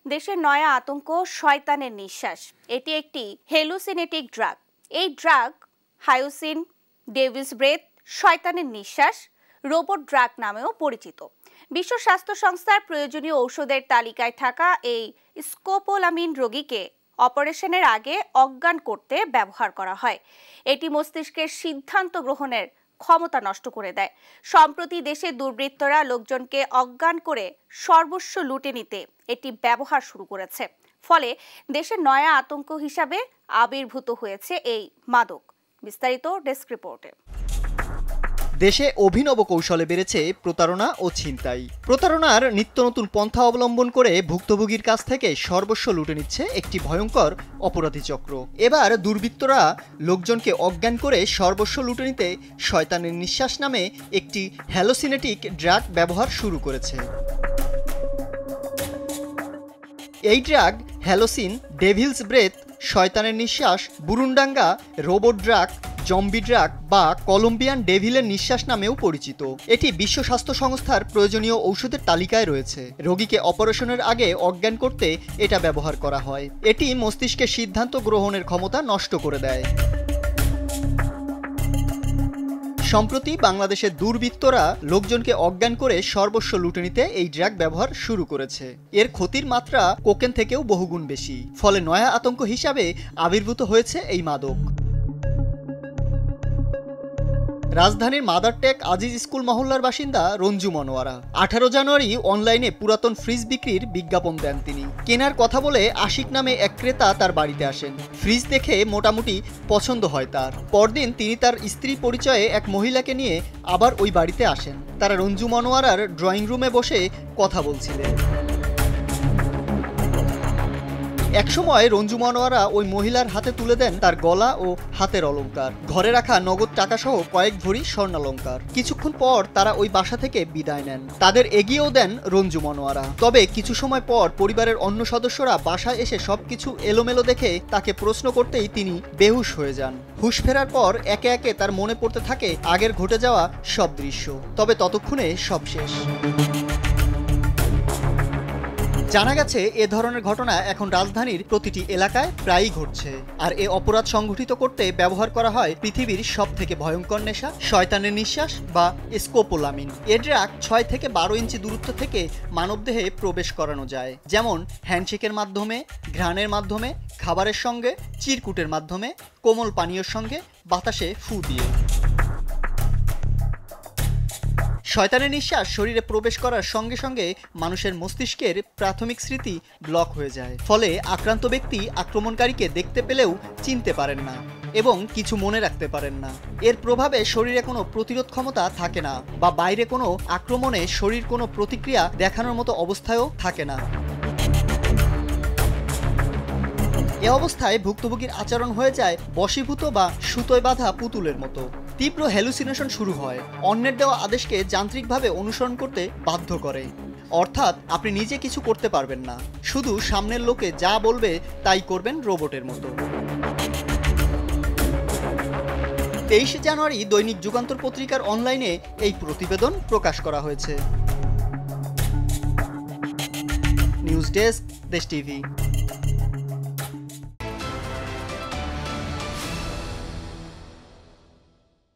দেশের নয়া আতঙ্ক শয়তানের নিঃশ্বাস। এটি একটি হেলুসিনেটিক ড্রাগ। এই ড্রাগ হায়োসিন, ডেভিলস ব্রেথ, শয়তানের নিঃশ্বাস, রোবট ড্রাগ নামেও পরিচিত। বিশ্ব স্বাস্থ্য সংস্থার প্রয়োজনীয় ঔষধের তালিকায় থাকা এই স্কোপোলামিন রোগীকে অপারেশনের আগে অজ্ঞান করতে ব্যবহার করা হয়। এটি মস্তিষ্কের সিদ্ধান্ত গ্রহণের ক্ষমতা নষ্ট করে দেয়। সম্প্রতি দেশের দুর্বৃত্তরা লোকজনকে অজ্ঞান করে সর্বস্ব লুটে নিতে এটি ব্যবহার শুরু করেছে। ফলে দেশের নয়া আতঙ্ক হিসাবে আবির্ভূত হয়েছে এই মাদক। বিস্তারিত ডেস্ক রিপোর্টে। দেশে অভিনব কৌশলে বেড়েছে প্রতারণা ও ছিনতাই। প্রতারণার নিত্য নতুন পন্থা অবলম্বন করে ভুক্তভোগীর কাছ থেকে সর্বস্ব লুটে নিচ্ছে একটি ভয়ঙ্কর অপরাধী চক্র। এবার দুর্বৃত্তরা লোকজনকে অজ্ঞান করে সর্বস্ব লুটে নিতে শয়তানের নিঃশ্বাস নামে একটি হ্যালোসিনেটিক ড্রাগ ব্যবহার শুরু করেছে। এই ড্রাগ হ্যালোসিন, ডেভিলস ব্রেথ, শয়তানের নিঃশ্বাস, বুরুন্ডাঙ্গা, রোবট ড্রাগ, জম্বি ড্রাগ বা কলম্বিয়ান ডেভিলের নিঃশ্বাস নামেও পরিচিত। এটি বিশ্ব স্বাস্থ্য সংস্থার প্রয়োজনীয় ঔষধের তালিকায় রয়েছে। রোগীকে অপারেশনের আগে অজ্ঞান করতে এটা ব্যবহার করা হয়। এটি মস্তিষ্কের সিদ্ধান্ত গ্রহণের ক্ষমতা নষ্ট করে দেয়। সম্প্রতি বাংলাদেশের দুর্বৃত্তরা লোকজনকে অজ্ঞান করে সর্বস্ব লুটে নিতে এই ড্রাগ ব্যবহার শুরু করেছে। এর ক্ষতির মাত্রা কোকেন থেকেও বহুগুণ বেশি। ফলে নয়া আতঙ্ক হিসাবে আবির্ভূত হয়েছে এই মাদক। রাজধানীর মাদারটেক আজিজ স্কুল মহল্লার বাসিন্দা রঞ্জু মনোয়ারা 18 জানুয়ারি অনলাইনে পুরাতন ফ্রিজ বিক্রির বিজ্ঞাপন দেন তিনি। কেনার কথা বলে আশিক নামে এক ক্রেতা তার বাড়িতে আসেন। ফ্রিজ দেখে মোটামুটি পছন্দ হয় তার। পরদিন তিনি তার স্ত্রী পরিচয়ে এক মহিলাকে নিয়ে আবার ওই বাড়িতে আসেন। তারা রঞ্জু মনোয়ারার ড্রয়িং রুমে বসে কথা বলছিলেন। একসময় রঞ্জু মনোয়ারা ওই মহিলার হাতে তুলে দেন তার গলা ও হাতের অলংকার, ঘরে রাখা নগদ টাকা সহ কয়েক ভরি স্বর্ণালংকার। কিছুক্ষণ পর তারা ওই বাসা থেকে বিদায় নেন। তাদের এগিয়েও দেন রঞ্জু মনোয়ারা। তবে কিছু সময় পর পরিবারের অন্য সদস্যরা বাসায় এসে সবকিছু এলোমেলো দেখে তাকে প্রশ্ন করতেই তিনি বেহুশ হয়ে যান। হুঁশ ফেরার পর একে একে তার মনে পড়তে থাকে আগের ঘটে যাওয়া সব দৃশ্য। তবে ততক্ষণে সব শেষ। জানা গেছে এ ধরনের ঘটনা এখন রাজধানীর প্রতিটি এলাকায় প্রায়ই ঘটছে। আর এ অপরাধ সংগঠিত করতে ব্যবহার করা হয় পৃথিবীর সবথেকে ভয়ঙ্কর নেশা শয়তানের নিঃশ্বাস বা স্কোপোলামিন। এ ড্রাগ 6 থেকে 12 ইঞ্চি দূরত্ব থেকে মানবদেহে প্রবেশ করানো যায়, যেমন হ্যান্ডশেকের মাধ্যমে, ঘ্রাণের মাধ্যমে, খাবারের সঙ্গে, চিরকুটের মাধ্যমে, কোমল পানীয়র সঙ্গে, বাতাসে ফু দিয়ে। শয়তানের নিঃশ্বাস শরীরে প্রবেশ করার সঙ্গে সঙ্গে মানুষের মস্তিষ্কের প্রাথমিক স্মৃতি ব্লক হয়ে যায়। ফলে আক্রান্ত ব্যক্তি আক্রমণকারীকে দেখতে পেলেও চিনতে পারেন না এবং কিছু মনে রাখতে পারেন না। এর প্রভাবে শরীরে কোনো প্রতিরোধ ক্ষমতা থাকে না বা বাইরে কোনো আক্রমণে শরীর কোনো প্রতিক্রিয়া দেখানোর মতো অবস্থায়ও থাকে না। এ অবস্থায় ভুক্তভোগীর আচরণ হয়ে যায় বশীভূত বা সুতোয় বাঁধা পুতুলের মতো। তীব্র হ্যালুসিনেশন শুরু হয়, অন্যের দেওয়া আদেশকে যান্ত্রিকভাবে অনুসরণ করতে বাধ্য করে। অর্থাৎ আপনি নিজে কিছু করতে পারবেন না, শুধু সামনের লোকে যা বলবে তাই করবেন রোবটের মতো। 23 জানুয়ারি দৈনিক যুগান্তর পত্রিকার অনলাইনে এই প্রতিবেদন প্রকাশ করা হয়েছে। নিউজ ডেস্ক, দেশ টিভি।